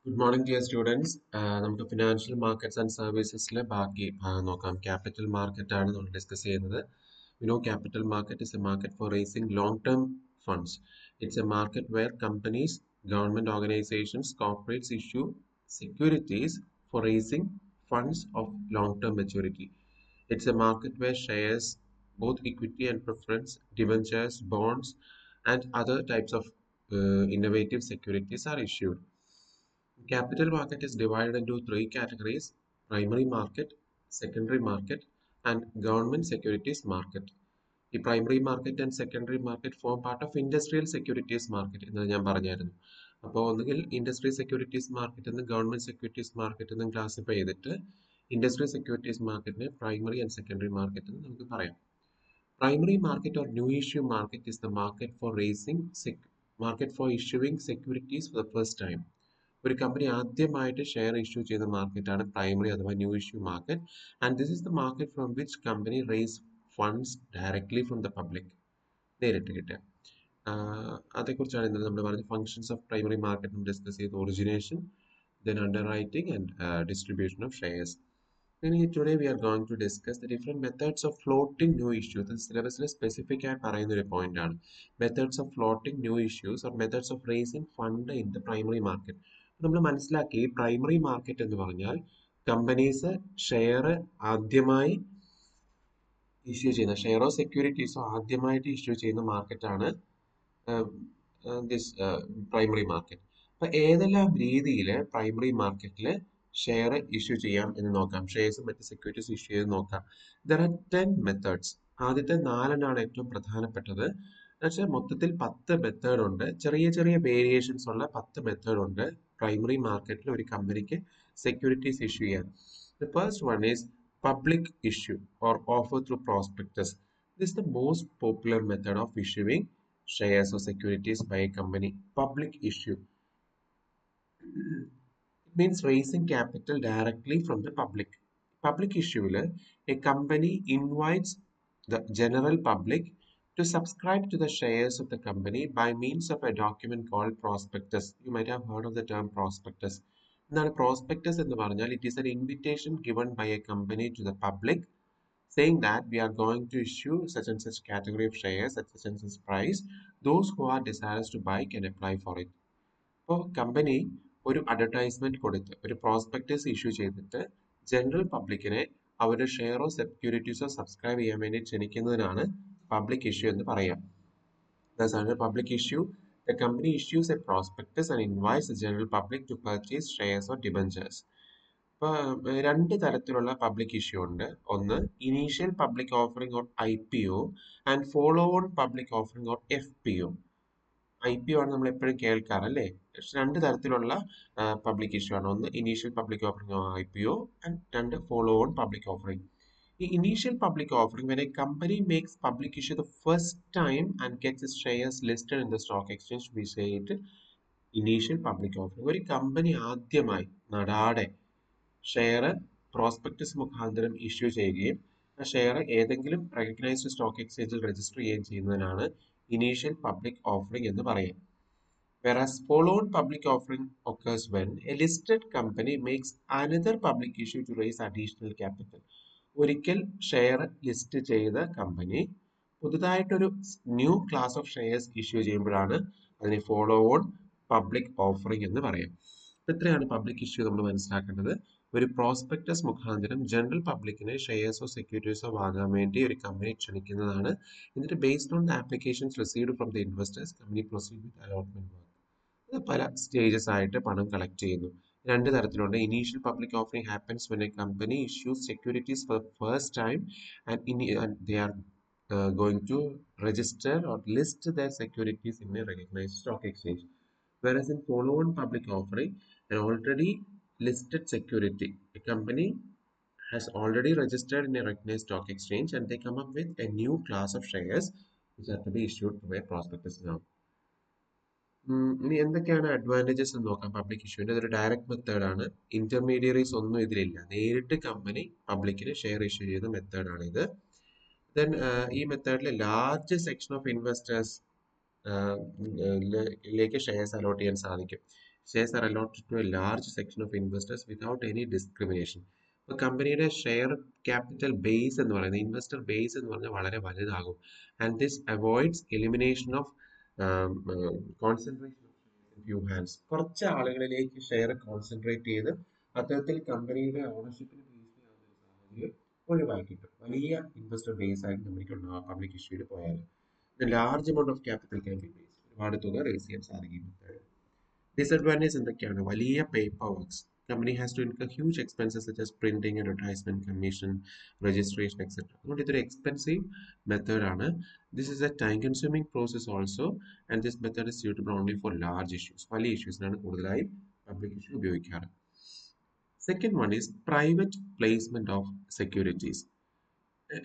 Good morning, dear students. നമുക്ക് financial markets and സർവീസസിലെ ബാക്കി ഭാഗം നോക്കാം. ക്യാപിറ്റൽ മാർക്കറ്റ് ആണ് നമ്മൾ ഡിസ്കസ് ചെയ്യുന്നത്. Capital market is a market for raising long-term funds. It's a market where companies, government organizations, corporates issue securities for raising funds of long-term maturity. It's a market where shares, both equity and preference, debentures, bonds, and other types of innovative securities are issued. Capital market is divided into three categories: primary market, secondary market, and government securities market. ഈ primary market and secondary market form part of industrial securities market എന്ന് ഞാൻ പറഞ്ഞായിരുന്നു. അപ്പോൾ ഒന്നുകിൽ industrial securities market എന്നും government securities market എന്നും classify ചെയ്തിട്ട് industrial securities മാർക്കറ്റിനെ പ്രൈമറി ആൻഡ് സെക്കൻഡറി മാർക്കറ്റ് എന്ന് നമുക്ക് പറയാം. Primary market or new issue market is the market for issuing securities for the first time. ഒരു കമ്പനി ആദ്യമായിട്ട് ഷെയർ ഇഷ്യൂ ചെയ്യുന്ന മാർക്കറ്റാണ് പ്രൈമറി അഥവാ new issue market. And this is the market from which company raise funds directly from the public. നേരിട്ട് കിട്ടുക. അതേക്കുറിച്ചാണ് ഇന്നലെ നമ്മൾ പറഞ്ഞത്. Functions of primary market discuss ചെയ്ത് origination, then underwriting and distribution of shares. Today we are going to discuss the different methods of floating new issues. This syllabusൽ specific ആയി പറയുന്ന ഒരു പോയിന്റ് ആണ്. Methods of floating new issues or methods of raising fund in the primary market. നമ്മൾ മനസ്സിലാക്കി primary market എന്ന് പറഞ്ഞാൽ companies share ആദ്യമായി ഇഷ്യൂ ചെയ്യുന്ന ഷെയറോ സെക്യൂരിറ്റീസോ ആദ്യമായിട്ട് ഇഷ്യൂ ചെയ്യുന്ന മാർക്കറ്റാണ് ദിസ് പ്രൈമറി മാർക്കറ്റ്. അപ്പൊ ഏതെല്ലാം രീതിയിൽ പ്രൈമറി മാർക്കറ്റിൽ ഷെയർ ഇഷ്യൂ ചെയ്യാം എന്ന് നോക്കാം. ഷെയർസും മറ്റ് സെക്യൂരിറ്റീസ് ഇഷ്യൂ ചെയ്ത് നോക്കാം. There are 10 methods. ആദ്യത്തെ 4 ഏറ്റവും പ്രധാനപ്പെട്ടത്. എന്നുവെച്ചാൽ മൊത്തത്തിൽ 10 മെത്തേഡ് ഉണ്ട്. ചെറിയ ചെറിയ വേരിയേഷൻസ് ഉള്ള 10 മെത്തേഡ് ഉണ്ട് പ്രൈമറി മാർക്കറ്റിൽ ഒരു കമ്പനിക്ക് സെക്യൂരിറ്റീസ് ഇഷ്യൂ ചെയ്യാൻ. The first one is public issue or offer through prospectus. This is the most popular method of issuing shares or securities by a company. Public issue. It means raising capital directly from the public. Public issue, a company invites the general public to subscribe to the shares of the company by means of a document called prospectus. You might have heard of the term prospectus. എന്താണ് prospectus എന്ന് പറഞ്ഞാൽ? It is an invitation given by a company to the public saying that we are going to issue such and such category of shares at such and such price. Those who are desirous to buy can apply for it. അപ്പോൾ company ഒരു advertisement കൊടുത്ത് ഒരു prospectus issue ചെയ്തിട്ട് general പബ്ലിക്കിനെ അവരുടെ ഷെയറോ സെക്യൂരിറ്റീസോ subscribe ചെയ്യാൻ വേണ്ടി ക്ഷണിക്കുന്നതിനാണ് public issue എന്ന് പറയാം. Thus, under public issue, the company issues a prospectus and invites the general public to purchase shares or debentures. ഇപ്പോൾ രണ്ട് തരത്തിലുള്ള പബ്ലിക് ഇഷ്യൂ ഉണ്ട്. ഒന്ന് initial public offering or IPO and follow on public offering or FPO. IPO ആണ് നമ്മൾ എപ്പോഴും കേൾക്കാറ് അല്ലേ? രണ്ട് തരത്തിലുള്ള പബ്ലിക് ഇഷ്യൂ ആണ്. ഒന്ന് initial public offering or IPO and രണ്ട് follow on public offering. The initial public offering, when a company makes public issue the first time and gets its shares listed in the stock exchange, we say it initial public offering. ഒരു company ആദ്യമായി നടാടെ share prospectus മുഖാന്തരം issue ചെയ്യുകയും ആ share ഏതെങ്കിലും recognised stock എക്സ്ചേഞ്ചിൽ register ചെയ്യുകയും ചെയ്യുന്നതിനാണ് initial public offering എന്ന് പറയുന്നത്. Whereas follow-on public offering occurs when a listed company makes another public issue to raise additional capital. ഒരിക്കൽ ഷെയർ ലിസ്റ്റ് ചെയ്ത കമ്പനി പുതുതായിട്ടൊരു new class of shares issue ചെയ്യുമ്പോഴാണ് അതിനെ ഫോളോ ഓൺ പബ്ലിക് ഓഫറിംഗ് എന്ന് പറയാം. ഇത്രയാണ് പബ്ലിക് ഇഷ്യൂ നമ്മൾ മനസ്സിലാക്കേണ്ടത്. ഒരു പ്രോസ്പെക്ടസ് മുഖാന്തരം ജനറൽ പബ്ലിക്കിനെ ഷെയർസോ സെക്യൂരിറ്റീസോ വാങ്ങാൻ വേണ്ടി ഒരു കമ്പനി ക്ഷണിക്കുന്നതാണ്. എന്നിട്ട് based on the applications received from the investors company proceed with allotment work. അത് പല സ്റ്റേജസ് ആയിട്ട് പണം കളക്ട് ചെയ്യുന്നു. രണ്ട് തരത്തിലുണ്ട്. Initial public offering happens when a company issues securities for first time and they are going to register or list their securities in a recognized stock exchange. Whereas in follow-on public offering, an already listed security, a company has already registered in a recognized stock exchange and they come up with a new class of shares which are to be issued through a prospectus now. ഇനി എന്തൊക്കെയാണ് advantages എന്ന് നോക്കാം public ഇഷ്യൂവിന്റെ. ഇതൊരു direct method ആണ്. Intermediaries ഒന്നും ഇതിലില്ല. നേരിട്ട് company പബ്ലിക്കിന് share issue ചെയ്യുന്ന മെത്തേഡാണ് ഇത്. ദെൻ ഈ മെത്തേഡിൽ ലാർജ് സെക്ഷൻ ഓഫ് ഇൻവെസ്റ്റേഴ്സ് ലേക്ക് ഷെയർസ് അലോട്ട് ചെയ്യാൻ സാധിക്കും. Shares are allotted to a large section of investors without any discrimination. ഇപ്പോൾ കമ്പനിയുടെ ഷെയർ ക്യാപിറ്റൽ ബേസ് എന്ന് പറയുന്നത് ഇൻവെസ്റ്റർ ബേസ് എന്ന് പറഞ്ഞാൽ വളരെ വലുതാകും. And this avoids elimination of concentration of few hands. കുറച്ച് ആളുകളിലേക്ക് ഷെയർ കോൺസെൻട്രേറ്റ് ചെയ്ത് അത്തരത്തിൽ കമ്പനിയുടെ ഓണർഷിപ്പിന് ഭീഷണിയാവുന്ന ഒരു സാഹചര്യം ഒഴിവാക്കിയിട്ട് വലിയ ഇൻവെസ്റ്റർ ബേസ് ആയിട്ട് കമ്പനിക്ക് ഉണ്ടാകും പബ്ലിക് ഇഷ്യൂവിൽ പോയാൽ. Large amount of capital can be raised. ഒരുപാട് തുക റേസ് ചെയ്യാൻ സാധിക്കും. ഡിസഡ്വാൻറ്റേജ് എന്തൊക്കെയാണ്? വലിയ paper works. Company has to incur huge expenses such as printing, advertisement, commission, registration etcetera. അതുകൊണ്ട് ഇതൊരു എക്സ്പെൻസീവ് മെത്തേഡ് ആണ്. This is a time consuming process also and this method is suitable only for large issues. വലിയ ഇഷ്യൂസിനാണ് കൂടുതലായും public issue ഉപയോഗിക്കാറ്. Second one is private placement of securities.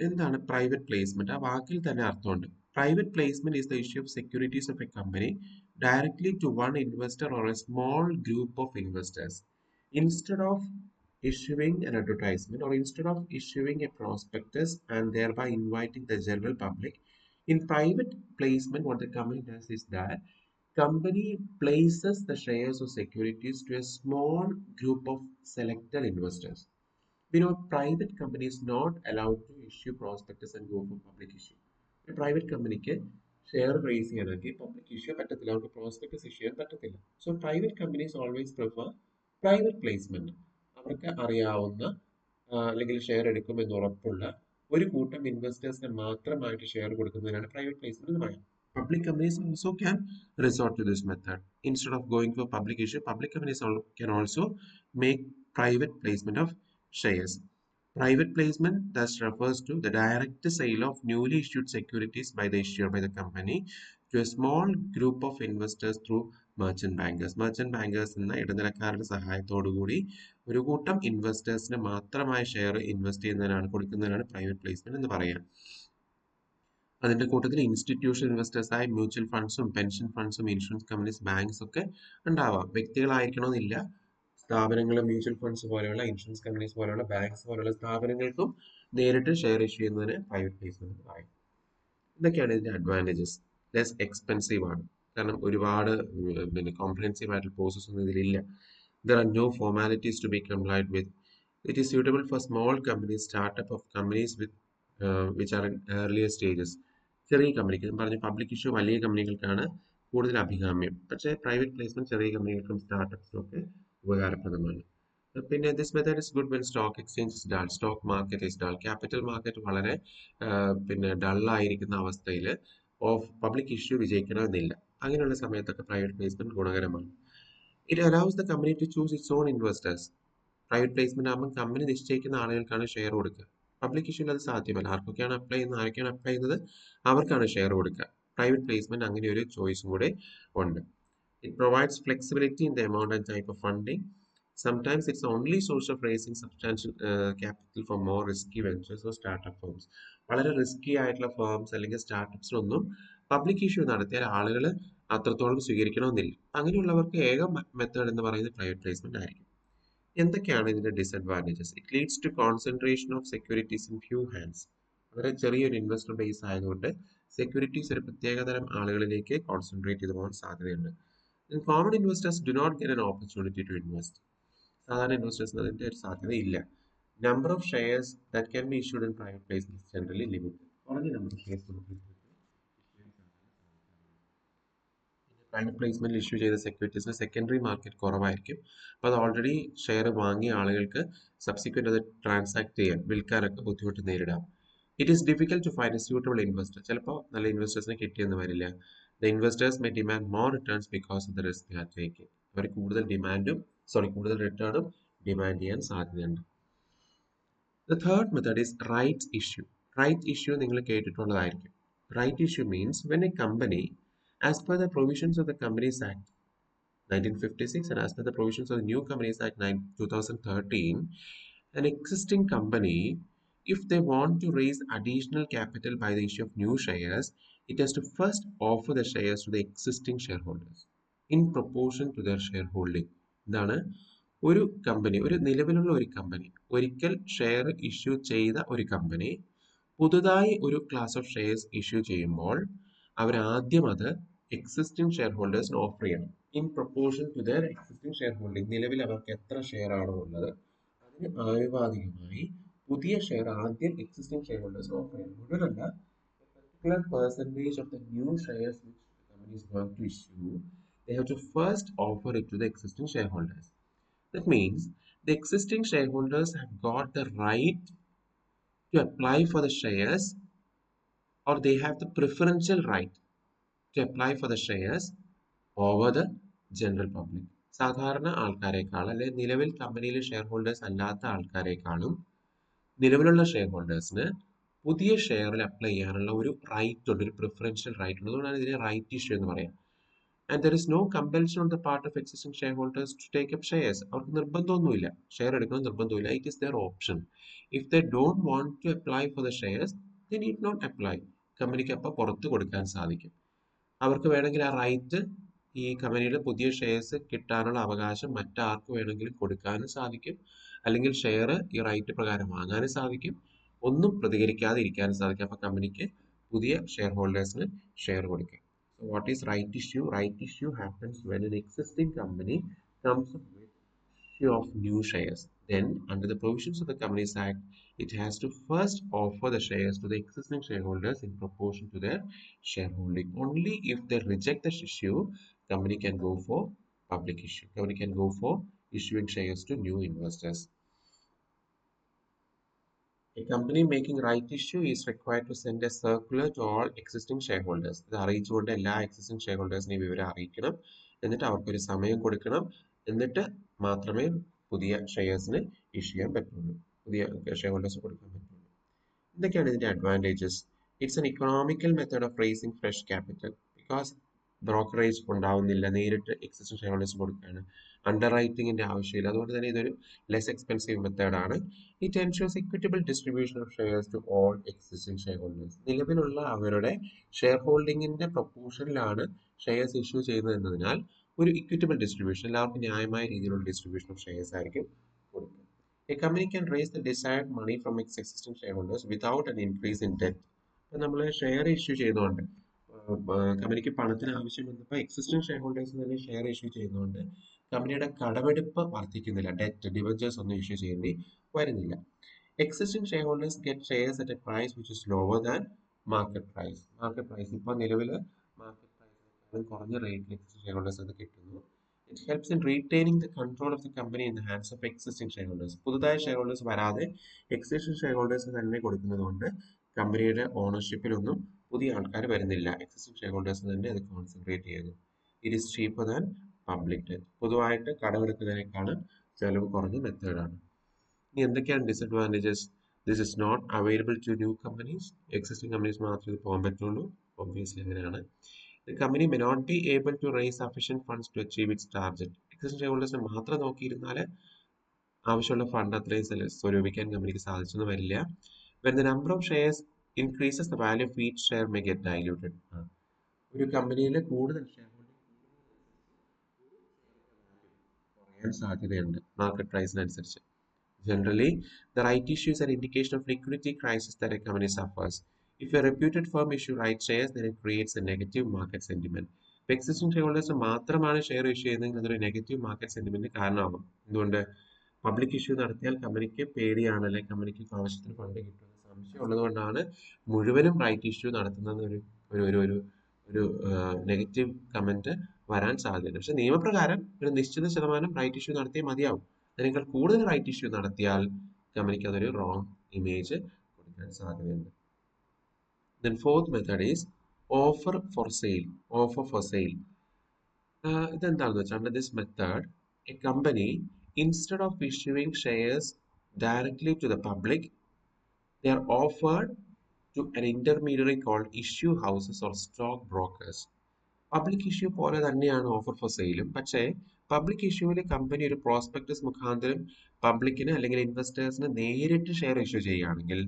എന്താണ് private placement? ആ വാക്കിൽ തന്നെ അർത്ഥമുണ്ട്. Private placement is the issue of securities of A company directly to one investor or a small group of investors. Instead of issuing an advertisement or instead of issuing a prospectus and thereby inviting the general public, in private placement what the company does is that company places the shares or securities to a small group of selected investors. We know private company is not allowed to issue prospectus and go for public issue. A private company ക്ക് share raise ചെയ്യണമെങ്കിൽ public issue പറ്റത്തില്ല, അവർക്ക് prospectus issue ചെയ്യാൻ പറ്റത്തില്ല. So private companies always prefer private placement. അവർക്ക് അറിയാവുന്ന അല്ലെങ്കിൽ share എടുക്കുമെന്ന് ഉറപ്പുള്ള ഒരു കൂട്ടം ഇൻവെസ്റ്റേഴ്സിന് മാത്രമായിട്ട് ഷെയർ കൊടുക്കുന്നതിനാണ് പ്രൈവറ്റ് പ്ലേസ്മെന്റ് എന്ന് പറയുന്നത്. Public companies also can resort to this method. Instead of going for public issue, public companies can also make private placement of shares. Private placement thus refers to the direct sale of newly issued securities by the issuer by the company to a small group of investors through merchant bankers. Merchant bankers എന്ന ഇടനിലക്കാരുടെ സഹായത്തോടുകൂടി ഒരു കൂട്ടം ഇൻവെസ്റ്റേഴ്സിന് മാത്രമായി share invest ചെയ്യുന്നതിനാണ് കൊടുക്കുന്നതിനാണ് private placement എന്ന് പറയുക. അതിന്റെ കൂട്ടത്തിൽ ഇൻസ്റ്റിറ്റ്യൂഷൻ ഇൻവെസ്റ്റേഴ്സ് ആയി മ്യൂച്വൽ ഫണ്ട്സും പെൻഷൻ ഫണ്ട്സും ഇൻഷുറൻസ് കമ്പനീസ് ബാങ്ക്സ് ഒക്കെ ഉണ്ടാവാം. വ്യക്തികളായിരിക്കണമെന്നില്ല. സ്ഥാപനങ്ങൾ, മ്യൂച്വൽ ഫണ്ട്സ് പോലെയുള്ള ഇൻഷുറൻസ് കമ്പനീസ് പോലെയുള്ള ബാങ്ക്സ് പോലെയുള്ള സ്ഥാപനങ്ങൾക്കും നേരിട്ട് ഷെയർ ഇഷ്യൂ ചെയ്യുന്നതിന് പ്രൈവറ്റ് പ്ലേസ്മെന്റ് എന്ന് പറയും. ഇതൊക്കെയാണ് ഇതിന്റെ അഡ്വാൻറ്റേജസ്. ലെസ് എക്സ്പെൻസീവ് ആണ്, കാരണം ഒരുപാട് കോംപ്രിഹെൻസീവ് ആയിട്ടുള്ള പ്രോസസ് ഒന്നും ഇതിലില്ല. There are no formalities to be complied with. It is suitable for small companies, startup of companies with which are in earlier stages. ചെറിയ കമ്പനിക്ക് പറഞ്ഞ പബ്ലിക് ഇഷ്യൂ വലിയ കമ്പനികൾക്കാണ് കൂടുതൽ അഭികാമ്യം. പക്ഷേ പ്രൈവറ്റ് പ്ലേസ്മെന്റ് ചെറിയ കമ്പനികൾക്കും സ്റ്റാർട്ടപ്സിനും ഒക്കെ ഉപകാരപ്രദമാണ്. പിന്നെ this method is good when stock exchange is dull, stock market is dull. Capital market വളരെ പിന്നെ ഡള്ളായിരിക്കുന്ന അവസ്ഥയിൽ പബ്ലിക് ഇഷ്യൂ വിജയിക്കണമെന്നില്ല. അങ്ങനെയുള്ള സമയത്തൊക്കെ പ്രൈവറ്റ് പ്ലേസ്മെന്റ് ഗുണകരമാണ്. It allows the company to choose its own investors. Private placement ആകുമ്പോൾ കമ്പനി നിശ്ചയിക്കുന്ന ആളുകൾക്കാണ് ഷെയർ കൊടുക്കുക. പബ്ലിക് ഇഷ്യൂവിൽ അത് സാധ്യമല്ല. ആർക്കൊക്കെയാണ് അപ്ലൈ ചെയ്യുന്നത്, ആരൊക്കെയാണ് അപ്ലൈ ചെയ്യുന്നത്, അവർക്കാണ് ഷെയർ കൊടുക്കുക. പ്രൈവറ്റ് പ്ലേസ്മെന്റ് അങ്ങനെ ഒരു ചോയ്സും കൂടെ ഉണ്ട്. It provides flexibility in the amount and type of funding. Sometimes it's the only source of raising substantial capital for more risky ventures or startup firms. വളരെ റിസ്കി ആയിട്ടുള്ള firms അല്ലെങ്കിൽ സ്റ്റാർട്ടപ്സിനൊന്നും public issue നടത്തിയാൽ ആളുകൾ അത്രത്തോളം സ്വീകരിക്കണമെന്നില്ല. അങ്ങനെയുള്ളവർക്ക് ഏക മെത്തേഡ് എന്ന് പറയുന്നത് പ്രൈവറ്റ് പ്ലേസ്മെന്റ് ആയിരിക്കും. എന്തൊക്കെയാണ് ഇതിന്റെ disadvantages? It leads to concentration of securities in few hands. വളരെ ചെറിയൊരു ഇൻവെസ്റ്റർ ബേസ് ആയതുകൊണ്ട് സെക്യൂരിറ്റീസ് ഒരു പ്രത്യേകതരം ആളുകളിലേക്ക് കോൺസെൻട്രേറ്റ് ചെയ്ത് പോകാൻ സാധ്യതയുണ്ട്. Common investors do not get an opportunity to invest. സാധാരണ ഇൻവെസ്റ്റേഴ്സിന് അതിന്റെ ഒരു സാധ്യതയില്ല. Number of shares that can be issued in private placement generally limited. കുറഞ്ഞ number of shares private placement issue ചെയ്ത സെക്യൂരിറ്റീസിന് സെക്കൻഡറി മാർക്കറ്റ് കുറവായിരിക്കും. അപ്പോൾ അത് ഓൾറെഡി ഷെയർ വാങ്ങിയ ആളുകൾക്ക് സബ്സിക്വന്റ് അത് ട്രാൻസാക്ട് ചെയ്യാൻ, വിൽക്കാനൊക്കെ ബുദ്ധിമുട്ട് നേരിടാം. It is difficult to find a suitable investor. ചിലപ്പോൾ നല്ല ഇൻവെസ്റ്റേഴ്സിനെ കിട്ടിയെന്ന് വരില്ല. The investors may demand more returns because of the risk they are taking. അവർ കൂടുതൽ റിട്ടേണും ഡിമാൻഡ് ചെയ്യാൻ സാധ്യതയുണ്ട്. The third method is right issue. Right issue നിങ്ങൾ കേട്ടിട്ടുള്ളതായിരിക്കും. Right issue means when a company, as per the provisions of the Companies Act 1956 and as per the provisions of the New Companies Act 2013, an existing company, if they want to raise additional capital by the issue of new shares, it has to first offer the shares to the existing shareholders in proportion to their shareholding. ഇതാണ് ഒരു company, ഒരു നിലവിലുള്ള ഒരു company, ഒരിക്കൽ share issue ചെയ്ത ഒരു company പുതുതായി ഒരു ക്ലാസ് ഓഫ് ഷെയർസ് ഇഷ്യൂ ചെയ്യുമ്പോൾ അവർ ആദ്യം അത് എക്സിസ്റ്റിംഗ് ഷെയർ ഹോൾഡേഴ്സിന് ഓഫർ ചെയ്യണം. in proportion to their existing shareholding. നിലവിൽ അവർക്ക് എത്ര ഷെയർ ആണോ ഉള്ളത് അതിന് ആനുപാതികമായി പുതിയ ഷെയർ ആദ്യം എക്സിസ്റ്റിംഗ് ഷെയർ ഹോൾഡേഴ്സ് ഓഫർ ചെയ്യണം. മുഴുവനല്ല, particular percentage of the new shares which the company is going to issue, they have to first offer it to the existing shareholders. That means the existing shareholders have got the right to apply for the shares, or they have the preferential right to apply for the shares over the general public. സാധാരണ ആൾക്കാരെക്കാൾ അല്ലെ നിലവിൽ കമ്പനിയിലെ share holders അല്ലാത്ത ആൾക്കാരെക്കാളും നിലവിലുള്ള share ഹോൾഡേഴ്സിന് പുതിയ ഷെയറിൽ apply ചെയ്യാനുള്ള ഒരു right ഉണ്ട്, ഒരു പ്രിഫറൻഷ്യൽ റൈറ്റ് ഉണ്ട്. അതുകൊണ്ടാണ് ഇതിനെ റൈറ്റ് ഇഷ്യൂ എന്ന് പറയാം. And there is no compulsion on the part of existing share holders to take up shares. അവർക്ക് നിർബന്ധമൊന്നുമില്ല, ഷെയർ എടുക്കണം നിർബന്ധമില്ല. It is their option. If they don't want to apply for the shares, they need not apply. കമ്പനിക്ക് അപ്പോൾ പുറത്ത് കൊടുക്കാൻ സാധിക്കും. അവർക്ക് വേണമെങ്കിൽ ആ റൈറ്റ്, ഈ കമ്പനിയുടെ പുതിയ ഷെയർസ് കിട്ടാനുള്ള അവകാശം മറ്റാർക്ക് വേണമെങ്കിലും കൊടുക്കാനും സാധിക്കും, അല്ലെങ്കിൽ ഷെയർ ഈ റൈറ്റ് പ്രകാരം വാങ്ങാനും സാധിക്കും, ഒന്നും പ്രതികരിക്കാതെ ഇരിക്കാനും സാധിക്കും. അപ്പോൾ കമ്പനിക്ക് പുതിയ ഷെയർ ഹോൾഡേഴ്സിന് ഷെയർ കൊടുക്കാം. So what is right issue? Right issue happens when an existing company comes up with issue of new shares. Then, under the provisions of the Companies Act, it has to first offer the shares to the existing shareholders in proportion to their shareholding. Only if they reject the issue, company can go for public issue. Company can go for issuing shares to new investors. A company making right issue is required to send a circular to all existing shareholders. ഇത് അറിയിച്ചുകൊണ്ട് എല്ലാ existing share ഹോൾഡേഴ്സിനെയും വിവരം അറിയിക്കണം. എന്നിട്ട് അവർക്കൊരു സമയം കൊടുക്കണം. എന്നിട്ട് മാത്രമേ പുതിയ ഷെയർസിന് ഇഷ്യൂ ചെയ്യാൻ പറ്റുള്ളൂ, പുതിയ ഷെയർ ഹോൾഡേഴ്സ് കൊടുക്കാൻ പറ്റുള്ളൂ. എന്തൊക്കെയാണ് ഇതിന്റെ advantages? It's an economical method of raising fresh capital. Because brokerage ഉണ്ടാവുന്നില്ല, നേരിട്ട് എക്സിസ്റ്റിംഗ് ഷെയർ ഹോൾഡേഴ്സ് കൊടുക്കുകയാണ്. അണ്ടർ റൈറ്റിംഗിന്റെ ആവശ്യമില്ല. അതുകൊണ്ട് തന്നെ ഇതൊരു ലെസ് എക്സ്പെൻസീവ് മെത്തേഡാണ്. It ensures equitable distribution of shares to all existing share holders. നിലവിലുള്ള അവരുടെ ഷെയർ ഹോൾഡിംഗിന്റെ പ്രൊപ്പോർഷനിലാണ് ഷെയർസ് ഇഷ്യൂ ചെയ്യുന്നത് എന്നതിനാൽ ഒരു ഇക്വിറ്റബിൾ ഡിസ്ട്രിബ്യൂഷൻ, എല്ലാവർക്കും ന്യായമായ രീതിയിലുള്ള ഡിസ്ട്രിബ്യൂഷൻ ഓഫ് ഷെയർസ് ആയിരിക്കും കൊടുക്കുക. A company can raise the desired money from its existing shareholders without an increase in debt. ഇപ്പം നമ്മൾ ഷെയർ ഇഷ്യൂ ചെയ്തുകൊണ്ട് കമ്പനിക്ക് പണത്തിന് ആവശ്യം വന്നപ്പോൾ എക്സിസ്റ്റിംഗ് ഷെയർ ഹോൾഡേഴ്സ് തന്നെ ഷെയർ ഇഷ്യൂ ചെയ്യുന്നതുകൊണ്ട് കമ്പനിയുടെ കടമെടുപ്പ് വർദ്ധിക്കുന്നില്ല, ഡെറ്റ് ഡിബഞ്ചേഴ്സ് ഒന്നും ഇഷ്യൂ ചെയ്യേണ്ടി വരുന്നില്ല. Existing share holders get shares at a price which is lower than market price. Market price ഇപ്പോൾ നിലവിൽ മാർക്കറ്റ് പ്രൈസിനേക്കാളും കുറഞ്ഞ റേറ്റിൽ എക്സിസ്റ്റിംഗ് ഷെയർ ഹോൾഡേഴ്സ് അത് കിട്ടുന്നു. It helps in retaining the control of the company in the hands of existing shareholders. പുതുതായ share holders വരാതെ existing share holders തന്നെ കൊടുക്കുന്നത് കൊണ്ട് കമ്പനിയുടെ ഓണർഷിപ്പിലൊന്നും പുതിയ ആൾക്കാർ വരുന്നില്ല. എക്സിസ്റ്റിംഗ് ഷെയർ ഹോൾഡേഴ്സ് തന്നെ അത് കോൺസെൻട്രേറ്റ് ചെയ്യുന്നു. It is cheaper than public debt. പൊതുവായിട്ട് കടമെടുക്കുന്നതിനേക്കാളും ചെലവ് കുറഞ്ഞ മെത്തേഡാണ്. ഇനി എന്തൊക്കെയാണ് disadvantages? This is not available to new companies. Existing companies മാത്രമേ ഇത് പോകാൻ പറ്റുള്ളൂ. ഒബ്വിയസ്ലി അങ്ങനെയാണ്. The company may not be able to raise sufficient funds to achieve its target. Existing shareholders മാത്രം നോക്കിയിരുന്നാൽ ആവശ്യമുള്ള ഫണ്ട് അത്രയും സ്വരൂപിക്കാൻ കമ്പനിക്ക് സാധിച്ചെന്ന് വരില്ല. When the number of shares increases, the value of each share may get diluted. ഒരു കമ്പനിയിൽ കൂടുതൽ share holding കുറയാൻ സാധ്യതയുണ്ട് market പ്രൈസിനനുസരിച്ച്. Generally, the right issue is an indication of liquidity crisis that a company suffers. If a reputed firm issue right shares, then it creates a negative market sentiment. ഇപ്പോൾ existing share holders മാത്രമാണ് share issue ചെയ്യുന്നതെങ്കിൽ അതൊരു negative market സെന്റിമെന്റിന് കാരണമാകും. എന്തുകൊണ്ട്? Public issue നടത്തിയാൽ കമ്പനിക്ക് പേടിയാണ്, അല്ലെങ്കിൽ കമ്പനിക്ക് ആവശ്യത്തിന് ഫണ്ട് കിട്ടുമെന്ന് സംശയം ഉള്ളതുകൊണ്ടാണ് മുഴുവനും റൈറ്റ് ഇഷ്യൂ നടത്തുന്നത് ഒരു ഒരു ഒരു ഒരു നെഗറ്റീവ് കമന്റ് വരാൻ സാധ്യതയുണ്ട്. പക്ഷെ നിയമപ്രകാരം ഒരു നിശ്ചിത ശതമാനം റൈറ്റ് ഇഷ്യൂ നടത്തിയേ മതിയാവും. അതിനേക്കാൾ കൂടുതൽ റൈറ്റ് ഇഷ്യൂ നടത്തിയാൽ കമ്പനിക്ക് അതൊരു റോങ് ഇമേജ് കൊടുക്കാൻ സാധ്യതയുണ്ട്. Then fourth method is offer for sale. Offer for sale. ഇതെന്താണെന്ന് വെച്ചാൽ under this method, a company instead of issuing shares directly to the public, they are offered to an intermediary called issue houses or stock brokers. Public issue പോലെ തന്നെയാണ് offer for സെയിലും. പക്ഷേ public ഇഷ്യൂവിൽ company ഒരു prospectus മുഖാന്തരം പബ്ലിക്കിന് അല്ലെങ്കിൽ ഇൻവെസ്റ്റേഴ്സിന് നേരിട്ട് ഷെയർ ഇഷ്യൂ ചെയ്യുകയാണെങ്കിൽ,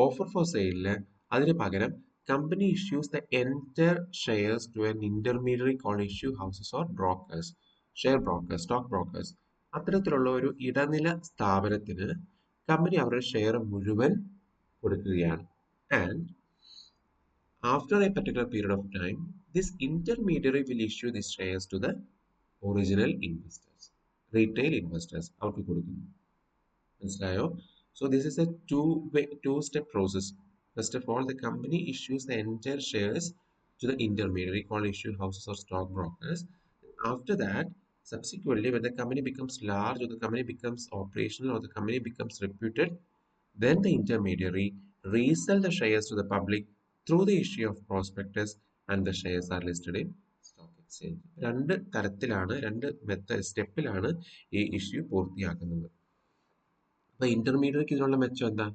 ഓഫർ ഫോർ സെയിലിന് അതിന് പകരം company issues the entire shares to an intermediary called issue houses or brokers, share brokers, stock brokers. അത്തരത്തിലുള്ള ഒരു ഇടനില സ്ഥാപനത്തിന് കമ്പനി അവരുടെ ഷെയർ മുഴുവൻ കൊടുക്കുകയാണ്. And after a particular period of time, this intermediary will issue these shares to the original investors, retail investors അവർക്ക് കൊടുക്കുന്നു. മനസ്സിലായോ? So this is a two step process. First of all the company issues the entire shares to the intermediary called issue houses or stock brokers. After that, subsequently, when the company becomes large or the company becomes operational or the company becomes reputed, then the intermediary resell the shares to the public through the issue of prospectus and the shares are listed in stock exchange. രണ്ട് തരത്തിലാണ്, രണ്ട് സ്റ്റെപ്പിലാണ് ഈ issue പൂർത്തിയാക്കുന്നത്. അപ്പൊ ഇന്റർമീഡിയറിക്ക് ഇതിനുള്ള മെച്ചം എന്താ?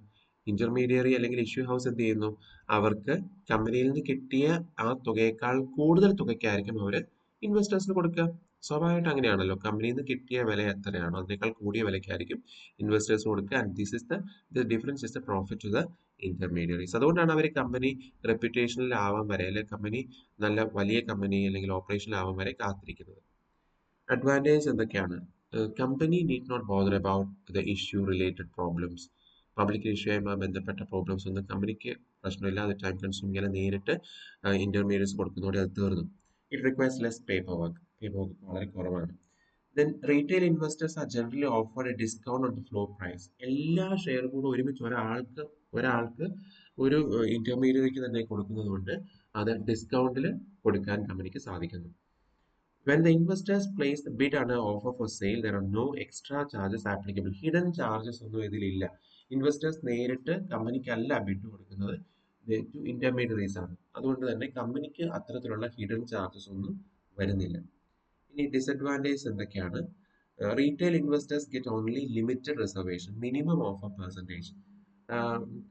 Intermediary അല്ലെങ്കിൽ ഇഷ്യൂ ഹൗസ് എന്ത് ചെയ്യുന്നു? അവർക്ക് കമ്പനിയിൽ നിന്ന് കിട്ടിയ ആ തുകയേക്കാൾ കൂടുതൽ തുകയ്ക്കായിരിക്കും അവർ ഇൻവെസ്റ്റേഴ്സിന് കൊടുക്കുക. സ്വാഭാവികമായിട്ട് അങ്ങനെയാണല്ലോ. കമ്പനിയിൽ നിന്ന് കിട്ടിയ വില എത്രയാണോ അതിനേക്കാൾ കൂടിയ വിലയ്ക്കായിരിക്കും ഇൻവെസ്റ്റേഴ്സിന് കൊടുക്കുക. And this is the difference is the profit to the intermediaries. അതുകൊണ്ടാണ് അവർ കമ്പനി റെപ്യൂട്ടേഷനിൽ ആവാൻ വരെ, അല്ലെങ്കിൽ കമ്പനി നല്ല വലിയ കമ്പനി അല്ലെങ്കിൽ ഓപ്പറേഷനിൽ ആവാൻ വരെ കാത്തിരിക്കുന്നത്. അഡ്വാൻറ്റേജ് എന്തൊക്കെയാണ്? Company need not bother about the issue related problems. Public ഇഷ്യൂമായി ബന്ധപ്പെട്ട പ്രോബ്ലംസ് ഒന്നും കമ്പനിക്ക് പ്രശ്നമില്ല. അത് ടൈം കൺസ്യൂമിംഗ് ഇങ്ങനെ നേരിട്ട് ഇന്റർമീഡിയറ്റ്സ് കൊടുക്കുന്നതോടെ അത് തീർന്നു. It requires less paper work വളരെ കുറവാണ്. Then retail investors are generally offer a discount on the floor price. എല്ലാ ഷെയർ കൂടെ ഒരുമിച്ച് ഒരാൾക്ക് ഒരു ഇന്റർമീഡിയറിക്ക് തന്നെ കൊടുക്കുന്നത് കൊണ്ട് അത് ഡിസ്കൗണ്ടിൽ കൊടുക്കാൻ കമ്പനിക്ക് സാധിക്കുന്നു. When the investors place the bid on an offer for sale, there are no extra charges applicable. Hidden charges ഒന്നും ഇതിലില്ല. ഇൻവെസ്റ്റേഴ്സ് നേരിട്ട് കമ്പനിക്കല്ല ബിഡ് കൊടുക്കുന്നത്, ടു ഇന്റർമീഡിയറീസ് ആണ്. അതുകൊണ്ട് തന്നെ കമ്പനിക്ക് അത്തരത്തിലുള്ള ഹിഡൻ ചാർജസ് ഒന്നും വരുന്നില്ല. ഇനി ഡിസഡ്വാൻറ്റേജ് എന്തൊക്കെയാണ്? Retail investors get only limited reservation, minimum of A percentage.